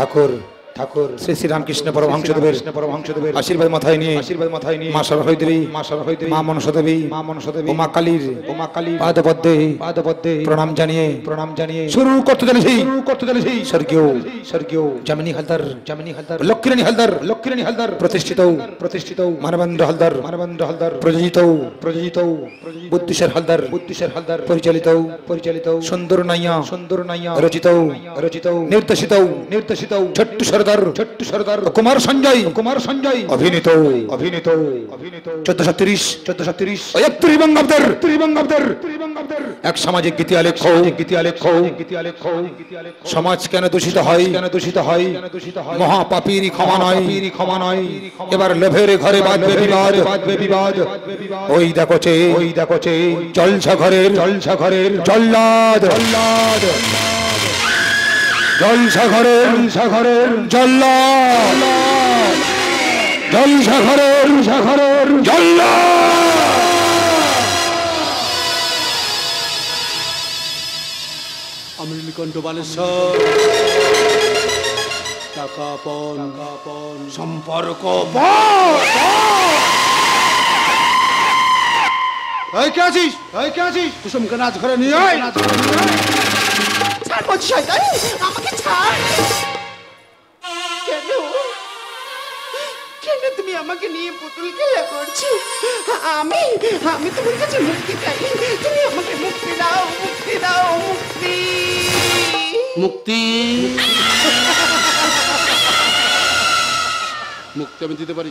ঠাকুর শ্রী শ্রী রামকৃষ্ণ পরমহংসদেবের আশীর্বাদ মাথায় নিয়ে মা সরস্বতী দেবী মা মনসা দেবী ও মা কালীর পাদপদ্মে প্রণাম জানিয়ে শুরু করতে চলেছি স্বর্গীয় যামিনী হালদার লক্ষ্মীরানী হালদার প্রতিষ্ঠিত মানবেন্দ্র হালদার প্রযোজিত বুদ্ধিশের হালদার পরিচালিত সুন্দর নাইয়া রচিত নির্দেশিত ছোট্ট সরদার কুমার সঞ্জয় অভিনীত 1430 বঙ্গাব্দের এক সামাজিক গীতি আলেখ্য সমাজ কেন দূষিত হয় মহাপাপীর ক্ষমা নয় এবার লোভের ঘরে বাঁধবে বিবাদ ওই দেখোছে জলসা ঘরের জল্লাদ জলসাঘরের আমি নীলকণ্ঠ বালেশ্বর টাকা পণ সম্পর্ক কে আছিস কুসুমকে নাচ ঘরে নিয়ে আয়। আমাকে ছাড়। কেন তুমি আমাকে নিয়ে পুতুল খেলা করছো? আমি তোমার কাছে মুক্তি চাই। তুমি আমাকে মুক্তি দাও। মুক্তি আমি দিতে পারি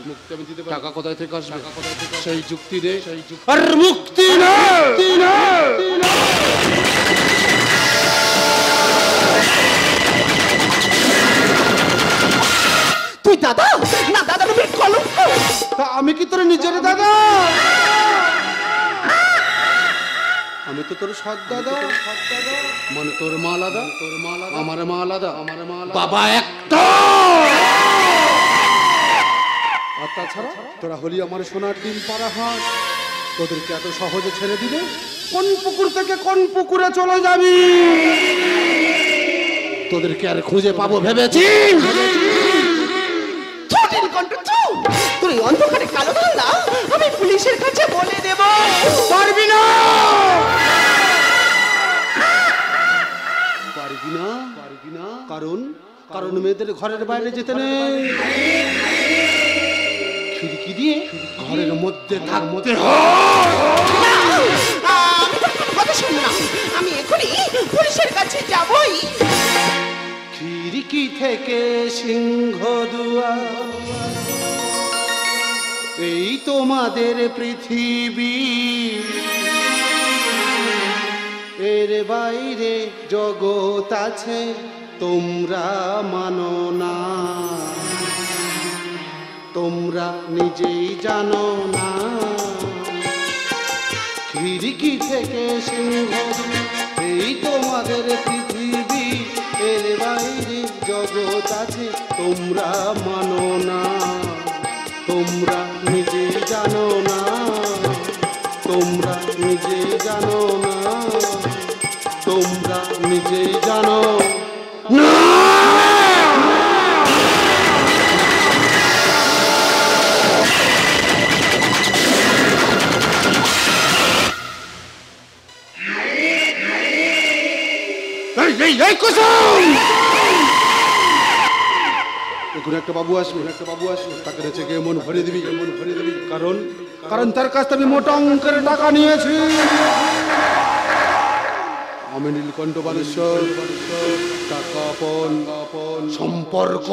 টাকা কোথায় থেকে আসবে সেই যুক্তি দে। আর মুক্তি না তুই দাদা তুমি কলঙ্ক। তা আমি কি তোর নিজের দাদা? আমি তো তোর সৎ দাদা, মানে তোর মা আলাদা, আমার মা আলাদা, বাবা একটা। আর তাছাড়া তোরা হলি আমার সোনার ডিম পাড়া হাঁস, তোদেরকে এত সহজে ছেড়ে দিলে কোন পুকুর থেকে কোন পুকুরে চলে যাবি? তোদেরকে আর খুঁজে পাবো ভেবেছিস? তুই অন্ধকারে কালো ধান্দা আমি পুলিশের কাছে বলে দেব। পারবি না কারণ মেয়েদের ঘরের বাইরে যেতে নেই, খিড়কি দিয়ে ঘরের মধ্যে থাকতে হয়। কথা শুনলাম, আমি এখনই পুলিশের কাছে যাবই। খিড়কি থেকে সিংহ দুয়ার, এই তোমাদের পৃথিবী, এর বাইরে জগৎ আছে তোমরা মানো না, তোমরা নিজেই জানো না। খিড়কি থেকে সিংহ, এই তোমাদের পৃথিবী, এর বাইরে জগৎ আছে তোমরা মানো না, তোমরা নিজে জানো না, তোমরা নিজে জানো না, তোমরা নিজে জানো না। এখন একটা বাবু আসবে, তাকে রেখে গিয়ে মন ভরে দিবি, কারণ তার কাছ থেকে মোটা অঙ্কের টাকা নিয়েছি। আমি নীলকণ্ঠ বালেশ্বর টাকা পণ সম্পর্ক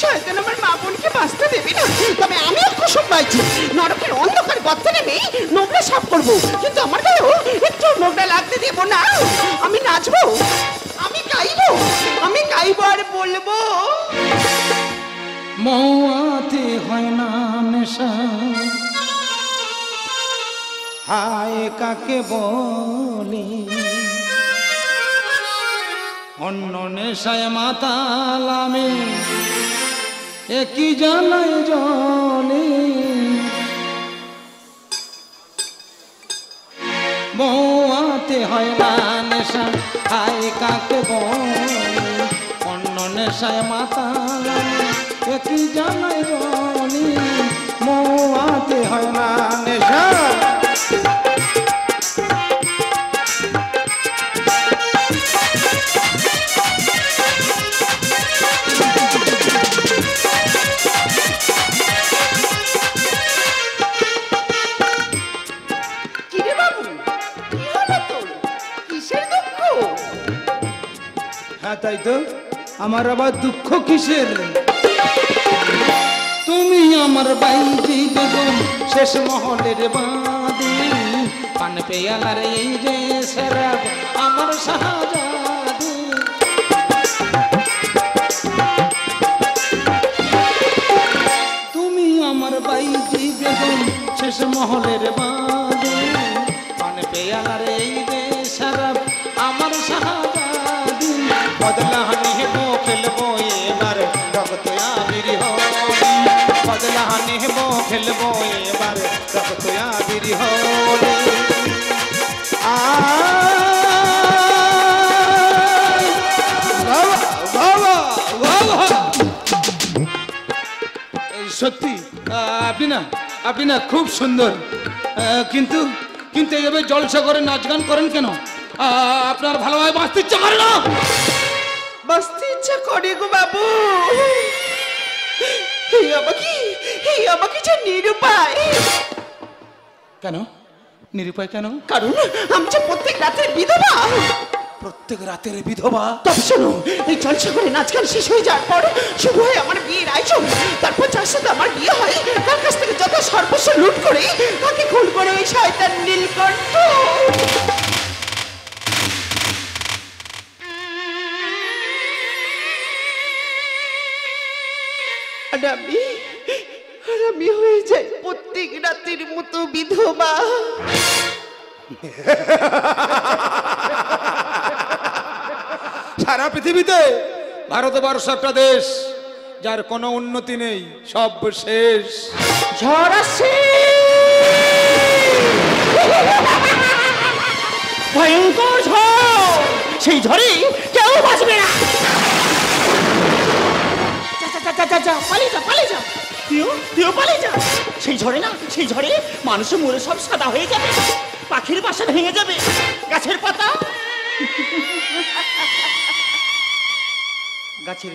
শয়তান আমার মা বোনকে বাঁচতে দেবে না। তবে আমি কুসুম বাইছি নরকের অন্ধকার গর্তে নেমে নোংরা সাফ করবো, কিন্তু আমার গায়েও একটু নোংরা লাগতে দেব না। আমি নাচবো, আমি গাইবো আর বলবো, মৌয়াতে হয় না নেশা, হায় কাকে বলি, অন্য নেশায় মাতাল আমি, একই জানাই জলে। মৌয়াতে হয় না নেশা খায় কাকে বলি অন্য নেশায় মাতা একই জানাই বলি মৌয়াতে হয় না নেশা। কিরে বাবু, কি হলো তোর? কিসের দুঃখ? হ্যাঁ তাই তো, আমার আবার দুঃখ কিসের? তুমি আমার বাইজি বেগম শেষ মহলের বাদী পান পেয়ালার এই যে সেরাব আমার শাহজাদি। তুমি আমার বাইজি বেগম শেষ মহলের বাদী পান পেয়ালার এই যে সেরাব আমার শাহজাদি। বদলা নেবো খেলবো এবার রক্ত আবির হোলি বদলা নেবো খেলবো এবার রক্ত আবির হোলি। সত্যি আপনি না খুব সুন্দর, কিন্তু কিন্তু এইভাবে জলসা করে নাচ গান করেন কেন? আপনার ভালোভাবে বাঁচতে ইচ্ছা করে না? বাঁচতে ইচ্ছা করে গো বাবু। এই আমাকে যে নিরুপায়। কেন নিরুপায় কেন? কারণ আমি যে প্রত্যেক রাতের বিধবা। প্রত্যেক রাতের বিধবা? তবে শোনো, এই জলসা করে নাচ গান শেষ হয়ে যাওয়ার পর শুরু হয় আমার বিয়ের আয়োজন। তারপর যার সাথে আমার বিয়ে হয় তার কাছ থেকে যত সর্বস্ব লুট করে তাকে খুন করে ওই শয়তান নীলকণ্ঠ। আর আমি হয়ে যাই প্রত্যেক রাতের মতো বিধবা। সারা পৃথিবীতে ভারতবর্ষ একটা দেশ যার কোনো উন্নতি নেই, সব শেষ। ঝড় আসছে, ভয়ঙ্কর ঝড়। সেই ঝড়ে কেউ বাঁচবে না। পালিয়ে যা, তুইও পালিয়ে যা। সেই ঝড়ে না, সেই ঝড়ে মানুষের মরে সব সাদা হয়ে যাবে, পাখির বাসা ভেঙে যাবে, গাছের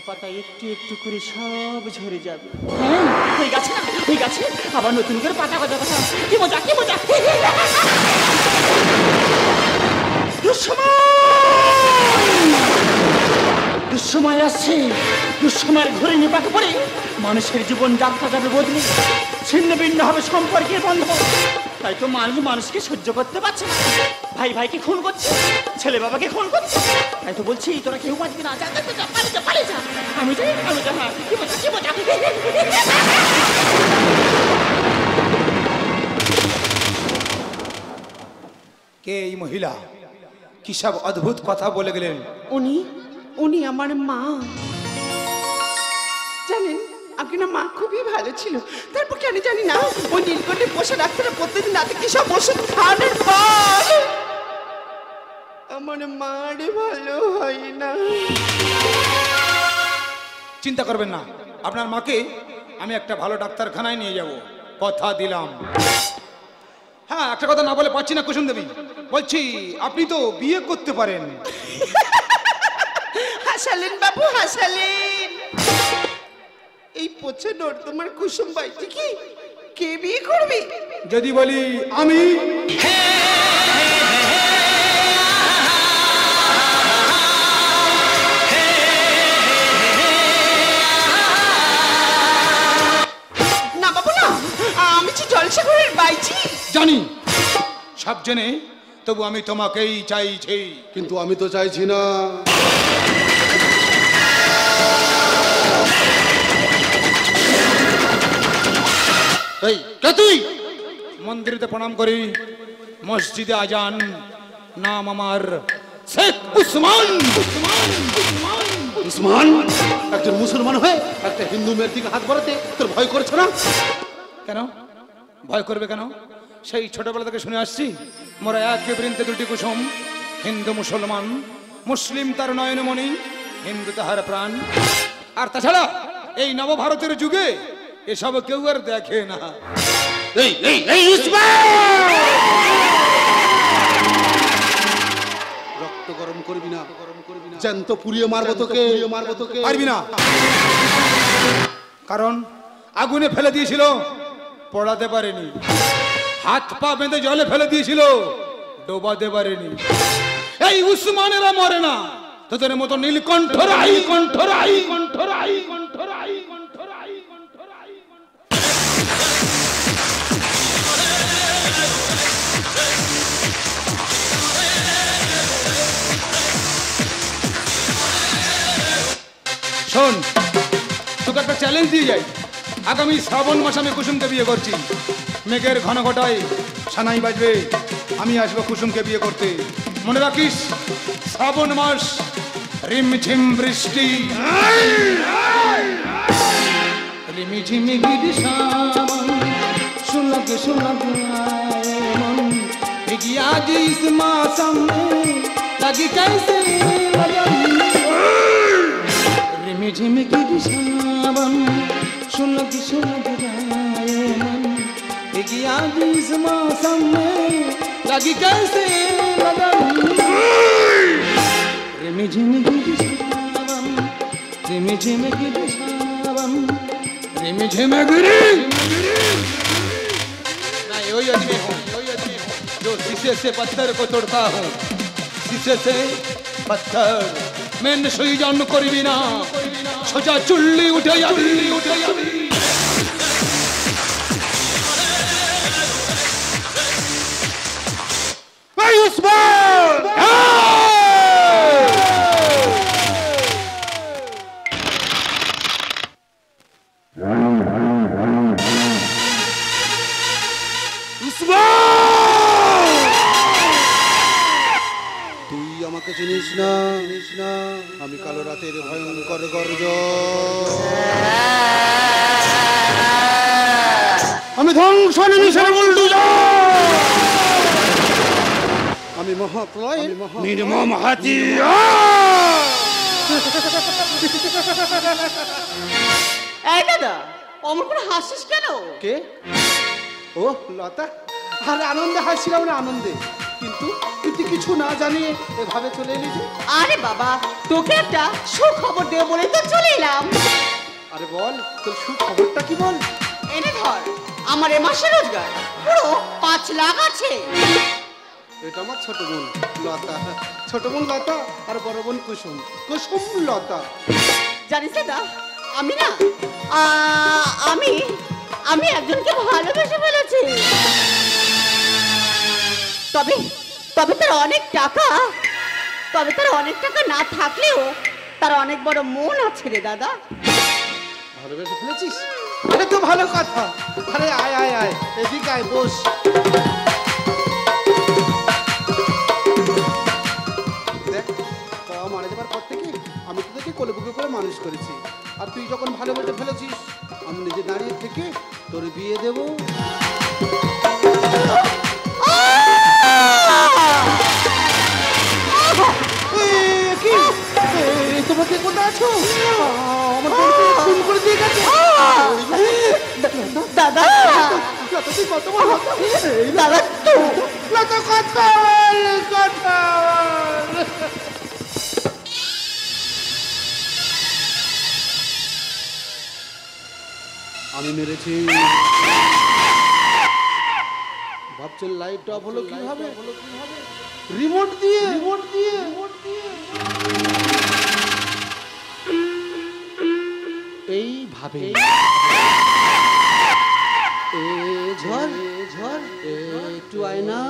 পাতা একটু একটু করে সব ঝরে যাবে। ওই গাছে আবার নতুন করে পাতা গজাবে। কি মজা, কি মজা। দুঃসময় আসছে, দুঃসময়ের ঘুরে নিপাকে পড়ে মানুষের জীবন যাত্রা যাবে বদলে, ছিন্ন ভিন্ন হবে সম্পর্কের বন্ধন। তাই তো মানুষ মানুষকে সহ্য করতে পারছে না, ভাই ভাইকে খুন করছে, ছেলে বাবাকে খুন করছে। তাই তো বলছি তোরা কেউ বাঁচবি না, যা পালিয়ে যা। আমি যাই। কি মজা। কে এই মহিলা? কি সব অদ্ভুত কথা বলে গেলেন। উনি আমার মা। জানেন আপনার মা খুবই ভালো ছিল। তারপর কেন জানি না ওই নীলকণ্ঠে বসে ডাক্তার প্রত্যেকদিন রাতে কি সব ওষুধ খাওয়ানোর পর আমার মার ভালো হয় না। চিন্তা করবেন না, আপনার মাকে আমি একটা ভালো ডাক্তারখানায় নিয়ে যাব, কথা দিলাম। হ্যাঁ, একটা কথা না বলে পাচ্ছি না কুসুম দেবী। বলছি আপনি তো বিয়ে করতে পারেন। হাসালেন বাবু, হাসালেন। এই পচে তোমার কুসুম বাইটি কি কে বিয়ে করবে? যদি বলি আমি, না বাবু না, আমি যে জলসাগরের বাইজি। জানি, সব জেনে তবু আমি তোমাকেই চাইছি। কিন্তু আমি তো চাইছি না। এই কে তুই? মন্দিরেতে প্রণাম করি, মসজিদে আজান, নাম আমার শেখ উসমান। উসমান, একজন মুসলমান হয়ে একটা হিন্দু মেয়ের দিকে হাত বাড়াতে তোর ভয় করছে না? কেন ভয় করবে কেন? সেই ছোটবেলা থেকে শুনে আসছি মোরা একে বৃন্তে দুটি কুসুম, হিন্দু মুসলমান, মুসলিম তার নয়নমণি, হিন্দু তাহার প্রাণ। আর তাছাড়া এই নবভারতের যুগে এসব কেউ আর দেখে না। রক্ত গরম করবি না, জ্যান্ত পুড়িয়ে মারবো তোকে, পারবি না, কারণ আগুনে ফেলে দিয়েছিল, পড়াতে পারেনি। হাত পা বেঁধে জলে ফেলে দিয়েছিল, ডোবাতে পারেনি। এই উসমানেরা মরে না, তোদের মতো নীলকণ্ঠরাই কণ্ঠরাই কণ্ঠরাই কণ্ঠরাই কণ্ঠরাই কণ্ঠরাই। শোন, তোকে একটা চ্যালেঞ্জ দিয়ে যাই। আগামী শ্রাবণ মাসে আমি কুসুমকে বিয়ে করছি। মেঘের ঘন ঘটায় সানাই বাজবে, আমি আসবো কুসুমকে বিয়ে করতে। মনে রাখিস, শ্রাবণ মাস, রিমঝিম বৃষ্টি, রিমঝিম सुलग सुलग आए मन गया जिस मौसम में लगी कैसे लगन रिमी झिम की सावन सुलग सुलग आए मन गया जिस मौसम में लगी कैसे लगन रिमी झिम की सावन रिमी झिम की सावन रिमी झिम गिरी वही आदमी हूँ जो शीशे से पत्थर को तोड़ता हूँ, शीशे से पत्थर मैं सृजन करिबी ना, सोजा चुल्ली उठे जाबी उठे जाबी। চিনিস না আমি কালো রাতের ভয়ঙ্কর গর্জ, আমি ধ্বংস নিমিষের বুলডোজার, আমি মহাপ্রলয়ের নির্মম হাতিয়ার। এই দাদা, অমর করে হাসিস কেন? কে? ও লতা, আরে আনন্দে হাসছিলাম না, আনন্দে, কিন্তু তুই কিছু না জানিয়ে এভাবে চলে এলি যে? আরে বাবা, তোকে একটা সুখবর দেব বলে তো চলে এলাম। আরে বল, তোর সুখবরটা কি বল? এনে ধর, আমার এ মাসের রোজগার পুরো 5 লাখ আছে। এটা আমার ছোট বোন লতা, ছোট বোন লতা আর বড় বোন কুসুম, কুসুম লতা। জানিস দাদা, আমি না আমি একজনকে ভালোবেসে ফেলেছি। তবে তার অনেক টাকা, না থাকলেও তার অনেক বড় মন আছে রে দাদা। ভালোবেসে ফেলেছিস? এটা তো ভালো কথা। আরে আয় আয় আয়, এদিকে আয়, বস। দেখ, বাবা মারা যাবার পর থেকে আমি তোদেরকে কোলে বুকে করে মানুষ করেছি, আর তুই যখন ভালোবেসে ফেলেছিস, আমি নিজে দাঁড়িয়ে থেকে তোর বিয়ে দেবো। তোমাকে কোথায় আছো? আমার ফোন করে দিয়ে গেছে দাদা। তুই কত বড় দাদা, কথা আমি মেরেছি। ভাবছেন লাইট অফ হলো কিভাবে? রিমোট দিয়ে। এইভাবে ঝড় একটু আয়না,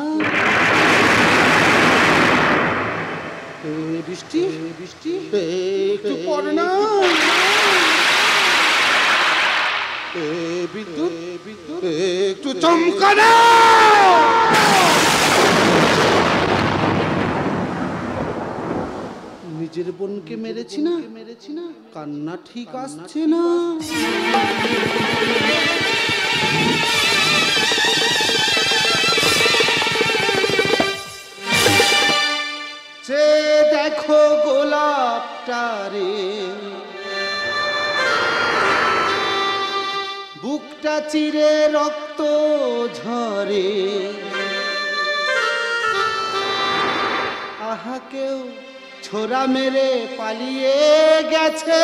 বৃষ্টি একটু পড়ে না, বিদ্যুৎ একটু চমকানা। নিজের বোনকে মেরেছি না, কান্না ঠিক আসছে না। রে বুকটা চিরে রক্ত ঝরে আহা কেউ ছোরা মেরে পালিয়ে গেছে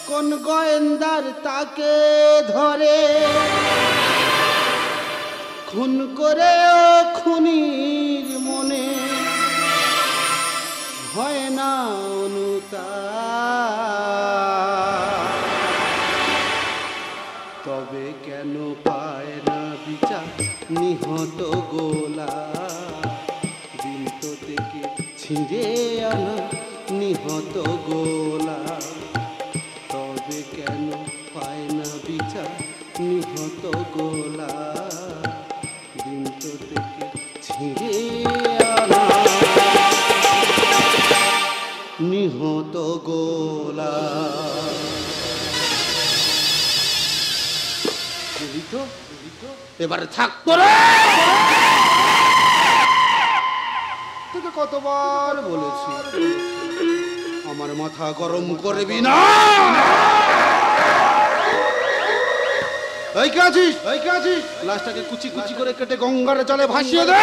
কোন গোয়েন্দার তাকে ধরে খুন করে খুনির মনে হয় না অনুতাপ তবে কেন পায় না বিচার নিহত গোলা দিন তো থেকে ছিঁড়ে আনা নিহত গোলা তবে কেন পায় না বিচার নিহত গোলা দিন তো থেকে ছিঁড়ে আনা নিহত গোলা এবারে থাকতো রে তোকে কতবার বলেছি আমার মাথা গরম করবি না এই কে আছিস লাশটাকে কুচি কুচি করে কেটে গঙ্গার জলে ভাসিয়ে দে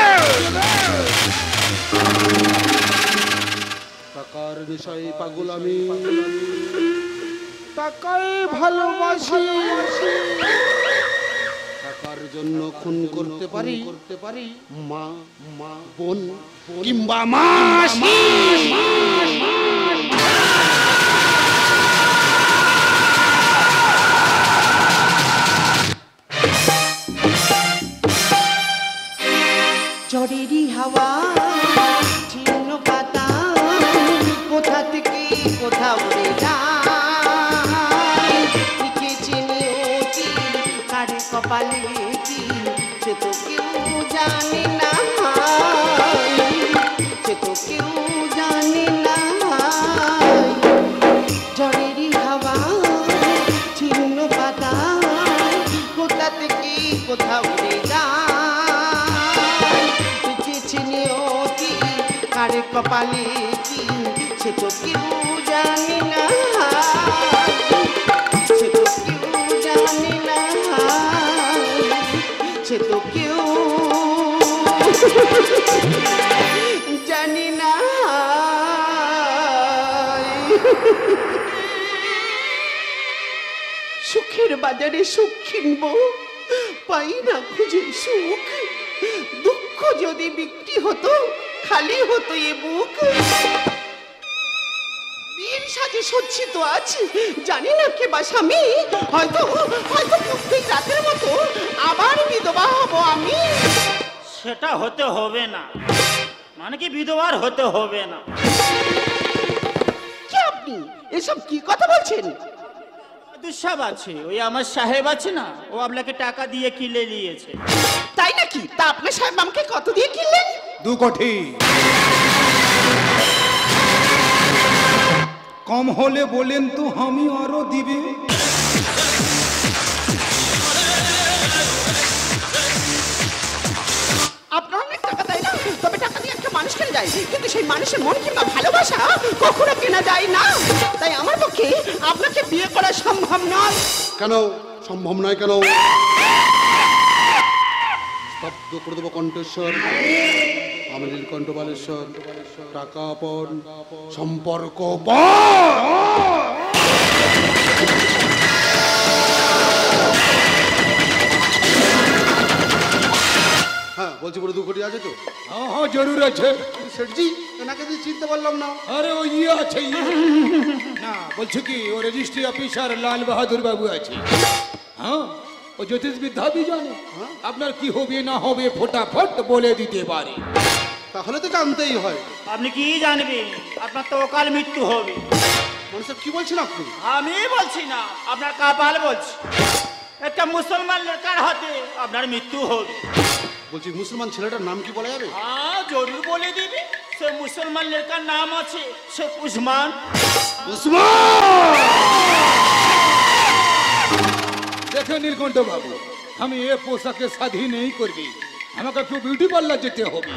টাকার নেশায় পাগল আমি টাকায় ভালোবাসি টাকার জন্য খুন করতে পারি মা বোন কিংবা মাসি ঝড়েরই হাওয়া ছিন্ন পাতা কোথা থেকে কোথা উড়ে যায় কে চিনি অতি কারে কপালে কি সে তো কেউ জানে না সে তো কেউ জানে না ঝড়েরই হাওয়া ছিন্ন পাতা কোথা থেকে কোথা উড়ে যায় চিনি অতি কারে কপালে কি সে তো কেউ জানে না সে তো কেউ জানে না সে তো কেউ জানি না সুখের বাজারে সুখ কিনবো পাই না খুঁজে সুখ দুঃখ যদি বিক্রি হতো খালি হতো এ বুক বীর সাজে সজ্জিত আছে জানি না কে বা স্বামী হয়তো প্রত্যেক রাতের মতো আবার বিধবা হব আমি সেটা হতে হবে না মানে কি বিধবার হতে হবে না কি আপনি এসব কি কথা বলছেন দুঃসাব আছে ওই আমার সাহেব আছে না ও আপনাকে টাকা দিয়ে কিনে নিয়েছে তাই নাকি তা আপনার সাহেব আমাকে কত দিয়ে কিনলেন 2 কোটি কম হলে বলেন তো আমি আরো দিবে আপনার অনেক টাকা দেয় না তবে টাকা দিয়ে একটা মানুষ কেনা যায় কিন্তু সেই মানুষের মন কিংবা ভালোবাসা কখনো কেনা যায় না তাই আমার পক্ষে আপনাকে বিয়ে করা সম্ভব নয় কেন সম্ভব নয় কেন স্তব্ধ করে দেবো কণ্ঠেশ্বর আমি নীলকণ্ঠ বালেশ্বর টাকা পণ সম্পর্ক হ্যাঁ বলছি পুরো 2 কোটি আছে তো हाँ हाँ जरूर আছে সেটজি এনাকে দিয়ে চিনতে পারলাম না আরে ও ইয়ে আছে ইয়ে না বলছি কি ও রেজিস্ট্রি অফিসার লাল বাহাদুর বাবু আছে হ্যাঁ ও জ্যোতিষ বিদ্যা भी জানে আপনার কি হবে না হবে ফটাফট বলে দিতে পারে তাহলে তো জানতেই হয় আপনি কি জানবেন আপনার তো অকাল মৃত্যু হবে মানুষের কি বলছেন আপনি আমি বলছি না আপনার কপাল বলছি একটা মুসলমান লড়কার হাতে আপনার মৃত্যু হবে বলছি মুসলমান ছেলেটার নাম কি বলা যাবে হ্যাঁ জরুর বলে দিবি সে মুসলমান লড়কার নাম আছে শেখ উসমান দেখে নীলকণ্ঠ বাবু আমি এ পোশাকে শাদি নেই করবি আমাকে একটু বিউটি পার্লার যেতে হবে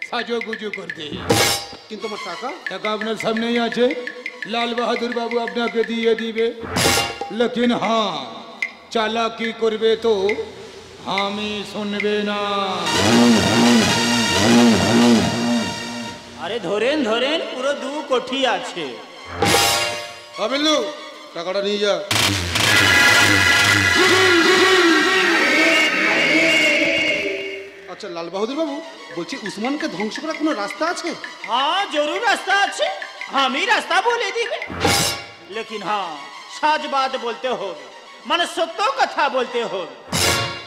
সাজুগুজু করতে। কিন্তু আমার টাকা? টাকা আপনার সামনেই আছে, লাল বাহাদুর বাবু আপনাকে দিয়ে দিবে। লেকিন হ্যাঁ, চালাকি করবে তো আমি শুনবে না। আরে ধরেন ধরেন, পুরো 2 কোটি আছে। বিল্লু, টাকাটা নিয়ে যা। আচ্ছা লাল বাহাদুর বাবু, বলছি উসমানকে ধ্বংস করার কোনো রাস্তা আছে? हाँ जरूर रास्ता আছে, আমি রাস্তা বলে দিবে। लेकिन हाँ, সাজ বাত বলতে হবে, মানে সত্য কথা বলতে হবে।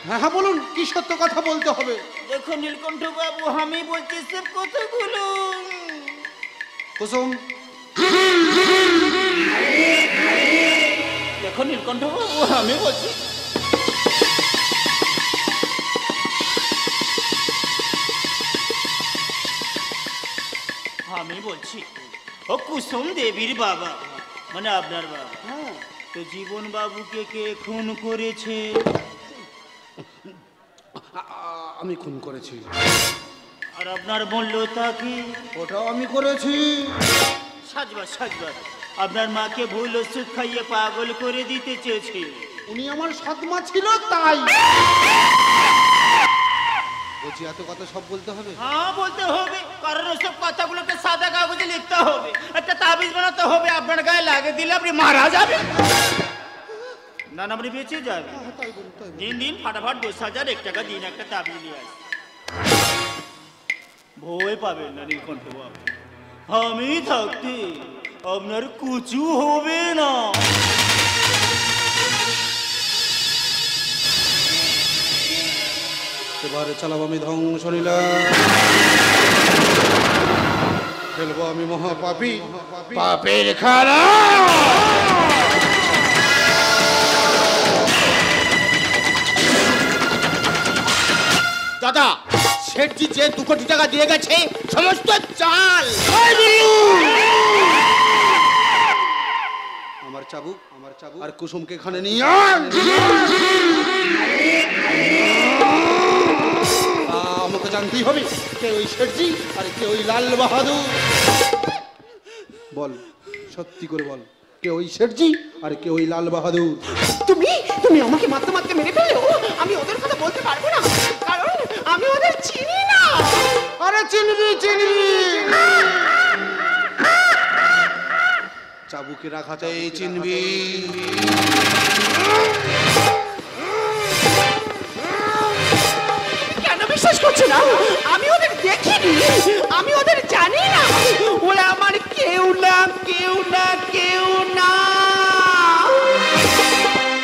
হ্যাঁ হ্যাঁ বলুন, কি সত্য কথা বলতে হবে? দেখো নীলকণ্ঠ বাবু, আমি বলছি সব কথাগুলো। কুসুম, দেখো নীলকণ্ঠ বাবু, আমি বলছি ও কুসুম দেবীর বাবা, মানে আপনার বাবা, হ্যাঁ তো জীবন বাবুকে কে খুন করেছে? আমি খুন করেছি। আর আপনার বললো তাকে? ওটাও আমি করেছি। সাজবাজ সাজবাজ, আপনার মাকে ভুল ওষুধ খাইয়ে পাগল করে দিতে চেয়েছে। উনি আমার সৎমা ছিল তাই। বলছি এত কথা সব বলতে হবে? হ্যাঁ বলতে হবে, কারণ ওসব কথাগুলোকে সাদা কাগজে লিখতে হবে, একটা তাবিজ বানাতে হবে, আপনার গায়ে লাগিয়ে দিলে আপনি মারা যাবেন না, না আপনি বেঁচে যাবেন। তাই বলুন, তাই বলুন। দিন দিন ফাটাফাট 10,001 টাকা দিন একটা তাবিজ নিয়ে আসে, ভয় পাবেন না নীলকণ্ঠ বাবু, আমি থাকতে আপনার কুচু হবে না। এবারে চালাবো আমি ধ্বংস লীলা, খেলবো আমি মহাপাপী পাপের খেলা। দাদা, শেঠজি যে 2 কোটি টাকা দিয়ে গেছে সমস্ত চাল। আমার চাবুক আর কুসুমকে এখানে নিয়ে আন। আমাকে জানতেই হবে কে ওই শেঠজি আর কে ওই লাল বাহাদুর। বল, সত্যি করে বল, কে ওই শেঠজি আর কে ওই লাল বাহাদুর? তুমি আমাকে মারতে মারতে মেরে ফেললেও আমি ওদের কথা বলতে পারবো না, কারণ আমি ওদের চিনি না। আরে চিনবি চাবুকে রাখাতেই চিনবি। কেন বিশ্বাস করছো না? আমি ওদের দেখিনি, আমি ওদের জানি না, ওরা আমার কেউ না কেউ না কেউ না।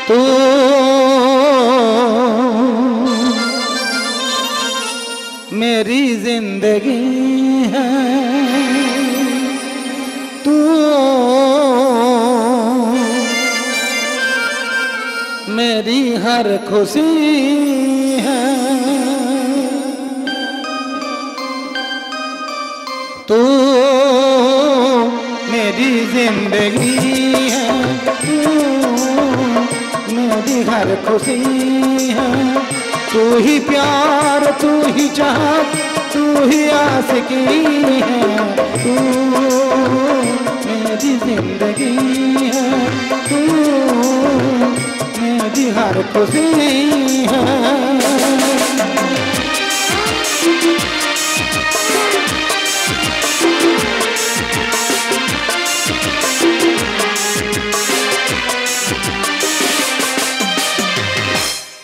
तू मेरी जिंदगी है, तू मेरी हर खुशी है, तू मेरी जिंदगी है, तू मेरी हर खुशी है, तू ही प्यार, तू ही चाहत, तू ही आशिकी है, तू मेरी जिंदगी है, तू मेरी हर खुशी है।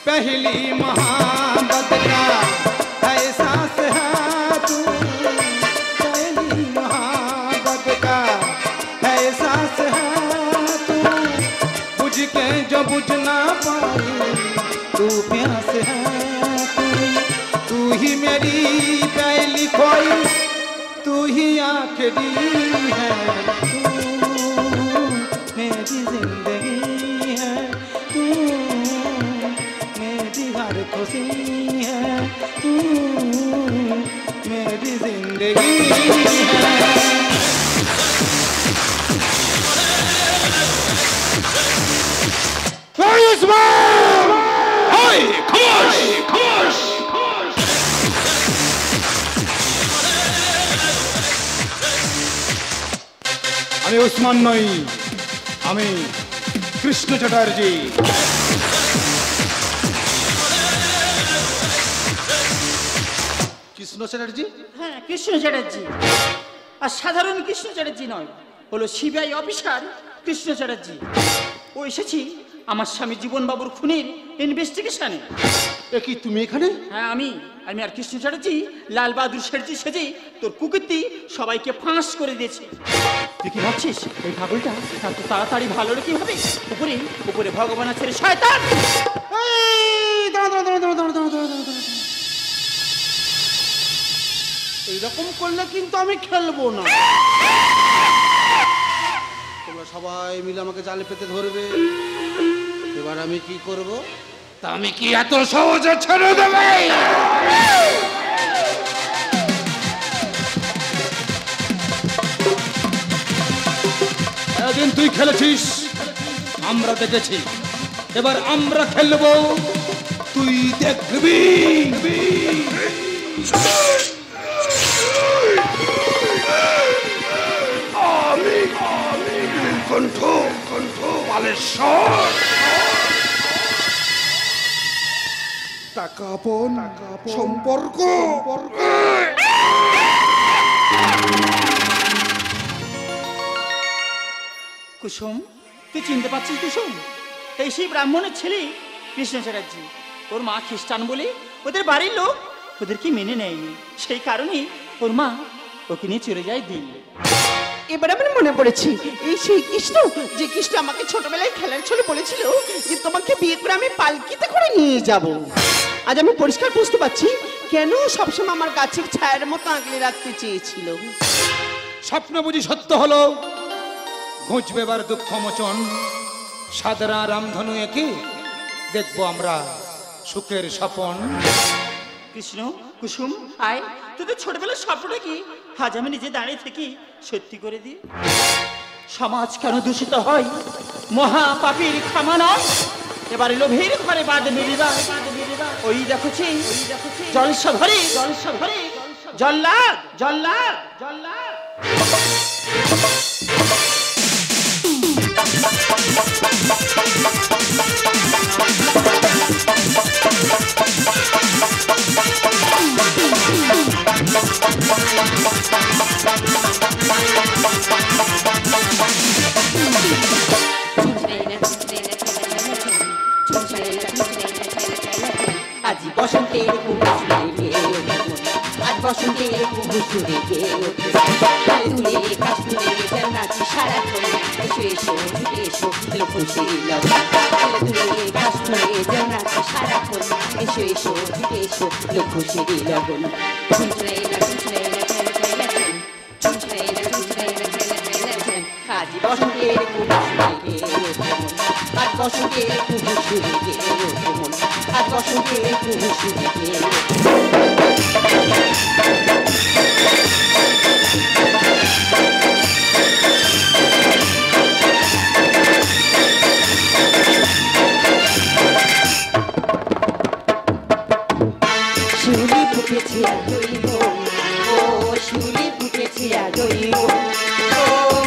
पहली मोहब्बत का एहसास है तू, पहली मोहब्बत का एहसास है तू, बुझ के जो बुझ ना पाई तू प्यास है तू, तू ही मेरी पहली खोई, तू ही आखिरी है, तू मेरी जिंदगी है, तू मेरी हर खुशी है, तू मेरी जिंदगी है। আমি ওসমান নই, আমি কৃষ্ণ চ্যাটার্জি। কৃষ্ণ চ্যাটার্জি? হ্যাঁ, কৃষ্ণ চ্যাটার্জি। আর সাধারণ কৃষ্ণ চ্যাটার্জি নয়, হলো সিবিআই অফিসার কৃষ্ণ চ্যাটার্জি। ও এসেছি আমার স্বামী জীবন বাবুর খুনের ইনভেস্টিগেশনে। এ কি তুমি এখানে? হ্যাঁ, আমি আর কৃষ্ণ চ্যাটার্জি লাল বাহাদুর শেঠজি সেজে তোর কুকুরটি সবাইকে ফাঁস করে দিয়েছে। তুই কি ভাবছিস এই পাগলটা এত তাড়াতাড়ি ভালো রে কিভাবে? উপরে উপরে ভগবান আছে রে শয়তান। এইরকম করলে কিন্তু আমি খেলবো না। তোমরা সবাই মিলে আমাকে জালে পেতে ধরবে। এবার আমি কি করব? তা আমি কি এত সহজে ছেড়ে দেবে? এদিন তুই খেলেছিস, আমরা দেখেছি, এবার আমরা খেলবো, তুই দেখবি। আমি কণ্ঠ বালেশ্বর। টাকা আপন সম্পর্ক। কুসুম, তুই চিনতে পারছিস কুসুম? এই সেই ব্রাহ্মণের ছেলে কৃষ্ণ চ্যাটার্জি। ওর মা খ্রিস্টান বলে ওদের বাড়ির লোক ওদেরকে মেনে নেয়নি, সেই কারণেই ওর মা ওকে নিয়ে চলে যায় দিল্লি। এবার আমার মনে পড়েছে, এই সেই কৃষ্ণ, যে কৃষ্ণ আমাকে ছোটবেলায় খেলার ছলে বলেছিল যে তোমাকে বিয়ে করে আমি পালকিতে করে নিয়ে যাব। আজ আমি পরিষ্কার বুঝতে পারছি কেন সবসময় আমার গাছের ছায়ার মতো আগলে রাখতে চেয়েছিল। স্বপ্ন বুঝি সত্য হলো, ঘুঁচবে এবার দুঃখ মোচন। সাদরা রামধনু একে দেখবো আমরা সুখের স্বপন। কৃষ্ণ, কুসুম, আয়, তোদের ছোটবেলার স্বপ্নটা কি আজ আমি নিজে দাঁড়িয়ে থেকে সত্যি করে দিই। সমাজ কেন দূষিত হয়? মহা পাপীর ক্ষমা নয়, এবারে লোভের ঘরে বাদ নিরিবার। ওই দেখছি জলসা ভরে জল্লাদ জল্লাদ জল্লাদ। আজ বসন্তের কুহুসুরে আজ বসন্তের কুহুসুরে তুলে কাস্তুরে জান্নাতি সারাক্ষণ এসো এসো এসো খুশি তুলে কাস্তুরে জান্নাতি সারাক্ষণ এসো এসো এসো খুশি লগন আজ বসন্তের কুহুসুরে আজ বসন্তের কুহুসুরে আজ বসন্তের কুহুসুরে শিউলি ফুটেছে আজই ও শিউলি ফুটেছে আজই ও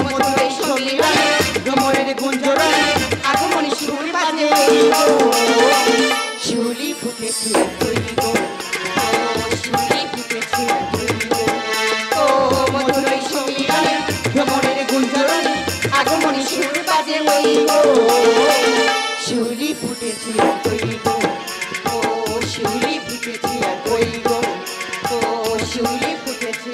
মধুরে সঙ্গীরায় ভ্রমণের গুঞ্জরায় আগমনী সুর বাজে শিউলি ফুটেছে আজই ও শিউলি ফুটেছে আজই ও মধুরে সঙ্গীরায় ভ্রমণের গুঞ্জরায় আগমনী সুর বাজে ওই ও শিউলি ফুটেছে আজই ও শিউলি ফুটেছে আজই ও শিউলি ফুটেছে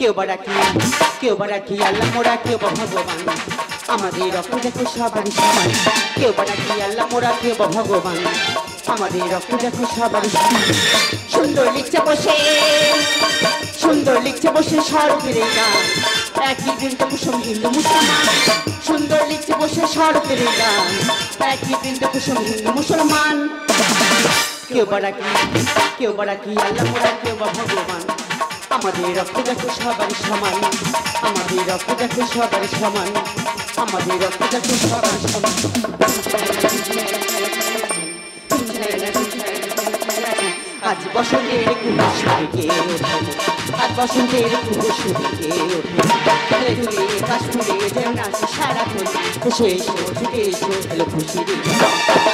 কেউ বা ডাকি আল্লাহ মোরা কেউ বা ভগবান আমাদের রক্ত দেখো সবারই সমান কেউ বা ডাকি আল্লাহ মোরা কেউ বা ভগবান আমাদের রক্ত দেখো সবারই সমান সুন্দর লিখছে বসে সড়কের গান একই বৃন্দ কুসুম হিন্দু মুসলমান সুন্দর লিখছে বসে সড়কের গান একই বৃন্দ কুসুম হিন্দু মুসলমান কেউ বা ডাকি আল্লাহ মোরা কেউ বা ভগবান আমাদের রক্ত দেখো সবার সমান, আমাদের রক্ত দেখো সবার সমান, আমাদের রক্ত দেখো সবার সমান। আজ বসন্তের কুহুসুরে কে ওঠে, আজ বসন্তের কুহুসুরে কে ওঠে, তুলে তুলে কাশ্মীরে যেন নাচে সারাক্ষণ, এসো এসো ছুটে এসো এলো খুশির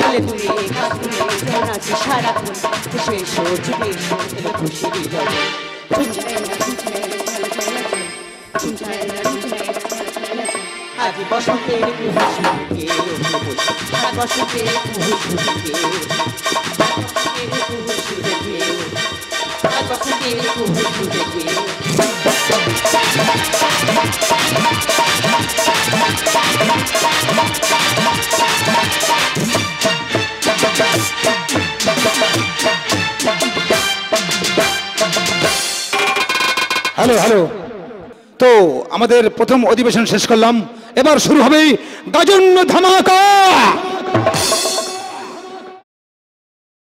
তুলে তুলে কাশ্মীরে যেন নাচে সারাক্ষণ, এসো এসো ছুটে এসো এলো খুশির আজ বসন্তের কুহুসুরে কে ওঠে, আজ বসন্তের কুহুসুরে কে ওঠে, হ্যালো হ্যালো, তো আমাদের প্রথম অধিবেশন শেষ করলাম, এবার শুরু হবে গাজন ধামাকা।